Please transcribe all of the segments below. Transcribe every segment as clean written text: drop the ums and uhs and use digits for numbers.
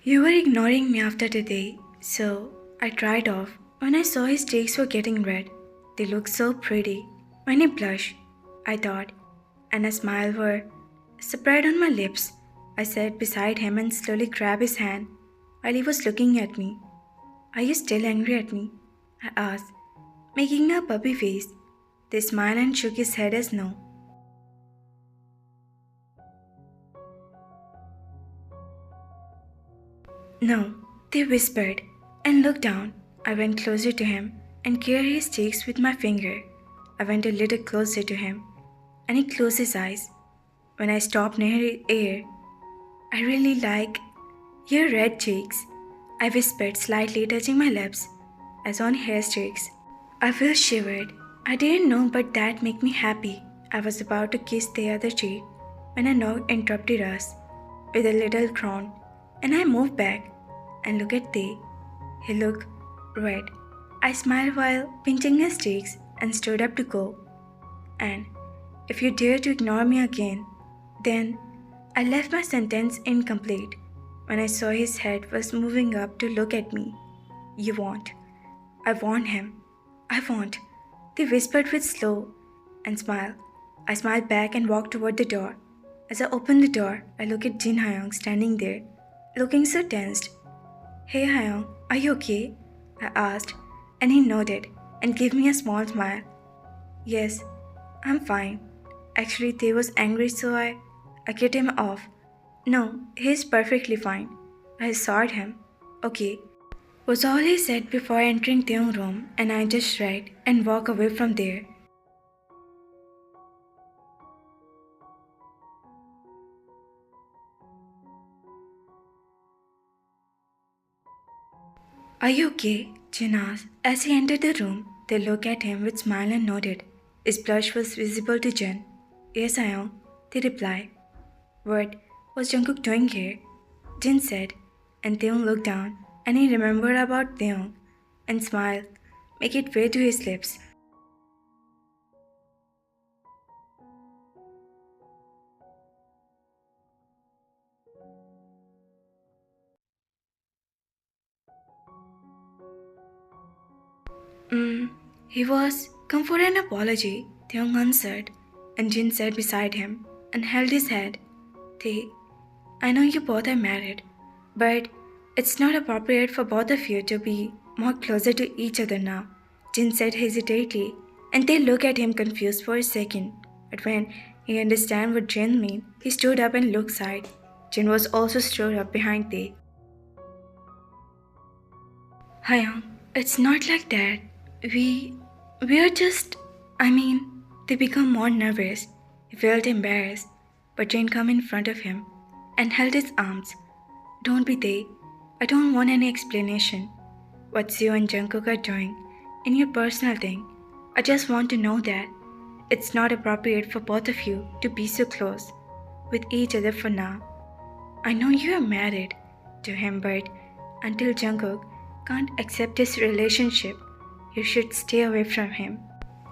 You were ignoring me after today, so I tried off. When I saw his cheeks were getting red, they looked so pretty. When he blushed, I thought, and a smile were spread on my lips. I sat beside him and slowly grabbed his hand while he was looking at me. Are you still angry at me? I asked, making a puppy face. They smiled and shook his head as no. No, they whispered and looked down. I went closer to him and carried his cheeks with my finger. I went a little closer to him and he closed his eyes. When I stopped near his ear, I really like your red cheeks, I whispered, slightly touching my lips as on his cheeks. I felt shivered. I didn't know, but that made me happy. I was about to kiss the other cheek when a knock interrupted us with a little groan, and I moved back and looked at Tae. He looked red. I smiled while pinching his cheeks and stood up to go. And if you dare to ignore me again, then I left my sentence incomplete when I saw his head was moving up to look at me. You won't. I want him. I won't. They whispered with slow and smile. I smiled back and walked toward the door. As I opened the door, I looked at Jin Hyung standing there, looking so tensed. Hey Hyung, are you okay? I asked, and he nodded and gave me a small smile. Yes, I'm fine. Actually, Tae was angry, so I cut him off. No, he's perfectly fine. I assured him. Okay, was all he said before entering Tae's room, and I just shrugged and walked away from there. Are you okay? Jin asked. As he entered the room, they looked at him with smile and nodded. His blush was visible to Jin. Yes, I am, they replied. What was Jungkook doing here? Jin said, and Taeyoung looked down, and he remembered about Taeyoung and smiled, make it way to his lips. He was come for an apology, Taeyoung answered, and Jin sat beside him and held his head. Tae, I know you both are married, but it's not appropriate for both of you to be more closer to each other now, Jin said hesitantly, and they looked at him confused for a second. But when he understood what Jin meant, he stood up and looked aside. Jin was also stood up behind Tae. Hyung, it's not like that. We are just, they become more nervous. He felt embarrassed, but Jane came in front of him and held his arms. Don't be they. I don't want any explanation. What you and Jungkook are doing in your personal thing. I just want to know that it's not appropriate for both of you to be so close with each other for now. I know you are married to him, but until Jungkook can't accept his relationship, you should stay away from him.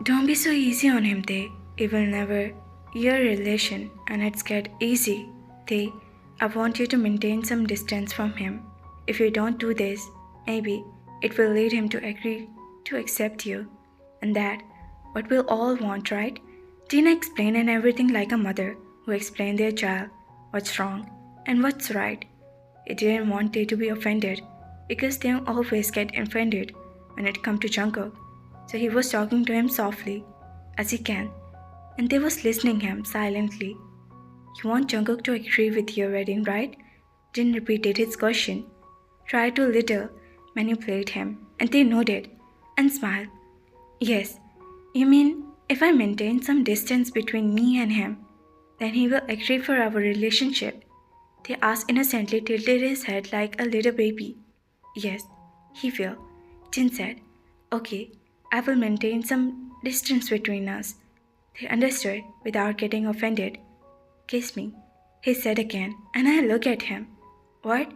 Don't be so easy on him, Tae. It will never your relation and it's get easy. Tae, I want you to maintain some distance from him. If you don't do this, maybe it will lead him to agree to accept you. And that what we'll all want, right? Tina explained and everything like a mother who explained their child what's wrong and what's right. He didn't want Tae to be offended because they always get offended when it comes to Jungkook. So he was talking to him softly as he can, and they was listening him silently. You want Jungkook to agree with your wedding, right? Jin repeated his question, tried to little manipulate him, and they nodded and smiled. Yes, you mean if I maintain some distance between me and him, then he will agree for our relationship? They asked innocently, tilted his head like a little baby. Yes, he will, Jin said. Okay, I will maintain some distance between us. They understood without getting offended. Kiss me, he said again, and I looked at him. What?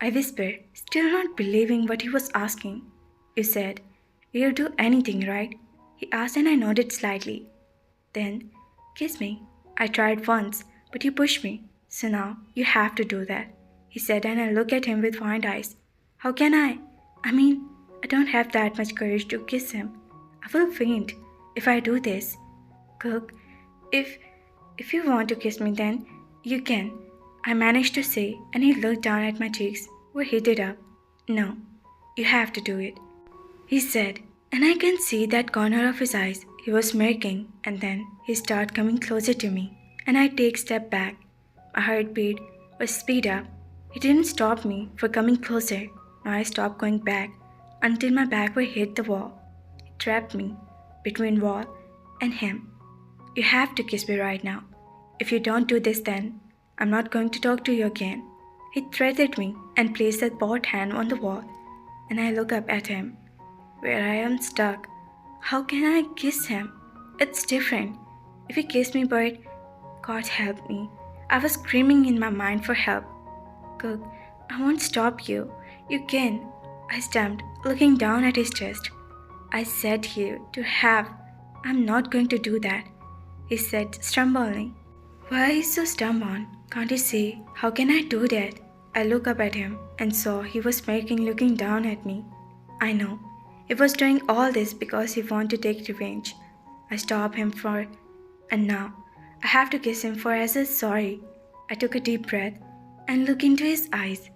I whispered, still not believing what he was asking. You said, you'll do anything, right? He asked, and I nodded slightly. Then, kiss me. I tried once, but you pushed me, so now you have to do that. he said, and I looked at him with wide eyes. How can I? I mean, I don't have that much courage to kiss him. I will faint if I do this. Cook, if you want to kiss me, then you can, I managed to say, and he looked down at my cheeks, were heated up. No, you have to do it, he said, and I can see that corner of his eyes. He was smirking, and then he started coming closer to me, and I take a step back. My heartbeat was speed up. He didn't stop me for coming closer. Now I stopped going back until my back would hit the wall. He trapped me between wall and him. You have to kiss me right now. If you don't do this, then I'm not going to talk to you again. He threatened me and placed a both hand on the wall, and I look up at him, where I am stuck. How can I kiss him? It's different. If he kissed me, but God help me. I was screaming in my mind for help. Cook, I won't stop you. You can. I stammered, looking down at his chest. I said you to have. I'm not going to do that, he said, stumbling. Why are you so stubborn? Can't you see? How can I do that? I looked up at him and saw he was smirking, looking down at me. I know. He was doing all this because he wanted to take revenge. I stopped him and now I have to kiss him for as a sorry. I took a deep breath and looked into his eyes.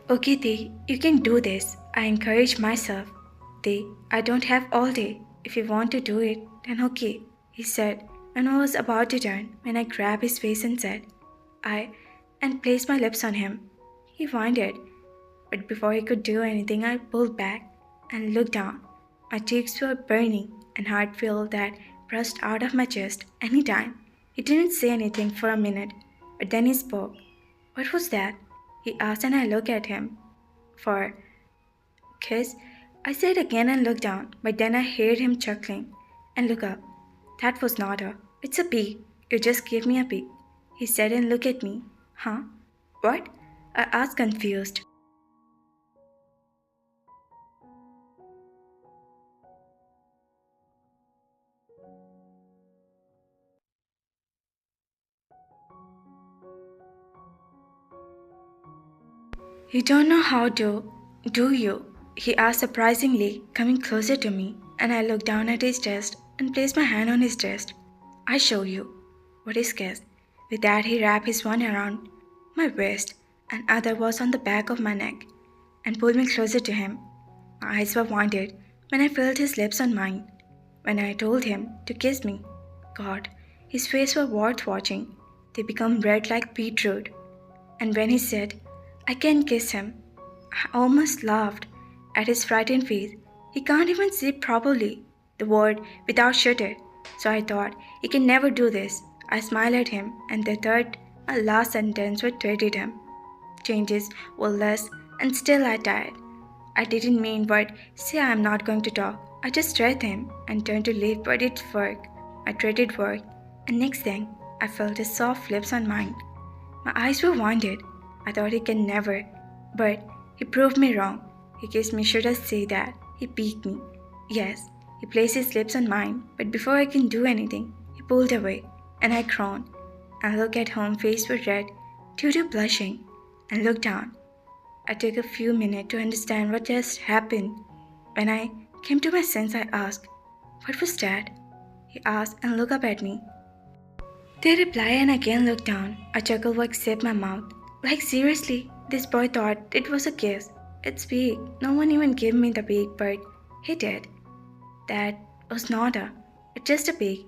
Okay, Tay, you can do this. I encouraged myself. Tay, I don't have all day. If you want to do it, then okay, he said, and I was about to turn when I grabbed his face and said, and placed my lips on him. He whined, but before he could do anything, I pulled back and looked down. My cheeks were burning and heart felt that burst out of my chest any time. He didn't say anything for a minute, but then he spoke. What was that? He asked, and I looked at him. For kiss? I said again and looked down, but then I heard him chuckling and look up. That was not it's a peek. You just gave me a peek, he said and looked at me. Huh? What? I asked, confused. You don't know how to, do you? He asked surprisingly, coming closer to me, and I looked down at his chest and placed my hand on his chest. I show you. What is kiss? With that he wrapped his one around my waist and other was on the back of my neck and pulled me closer to him. My eyes were wide when I felt his lips on mine. When I told him to kiss me, God, his face was worth watching. They become red like beetroot. And when he said, I can kiss him, I almost laughed at his frightened face. He can't even say properly the word without shudder. So I thought, he can never do this. I smiled at him, and the third and last sentence would threatened him. Changes were less, and still I tired. I didn't mean but say I am not going to talk. I just threatened him and turned to leave, but it worked. I dreaded work, and next thing, I felt his soft lips on mine. My eyes were winded. I thought he can never, but he proved me wrong. He kissed me, should I say that? He piqued me. Yes, he placed his lips on mine, but before I can do anything, he pulled away, and I groaned. I looked at him, face was red, due to blushing, and looked down. I took a few minutes to understand what just happened. When I came to my sense, I asked, What was that? He asked and looked up at me. They replied and again looked down. A chuckle would escape my mouth. Like seriously, this boy thought it was a kiss. It's big. No one even gave me the peek, but he did. That was not it's just a peek.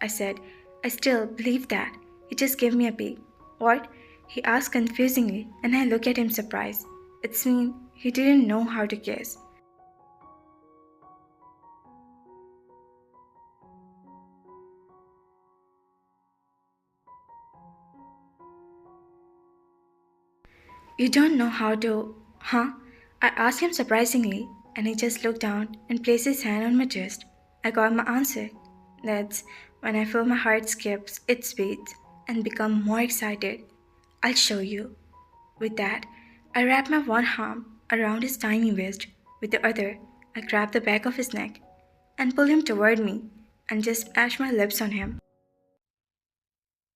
I said, I still believe that. He just gave me a peek. What? He asked confusingly, and I looked at him surprised. It seemed he didn't know how to kiss. You don't know how to, huh? I asked him surprisingly, and he just looked down and placed his hand on my chest. I got my answer. That's when I feel my heart skips its beats and become more excited. I'll show you. With that, I wrapped my one arm around his tiny waist. With the other, I grabbed the back of his neck and pulled him toward me. and just smash my lips on him.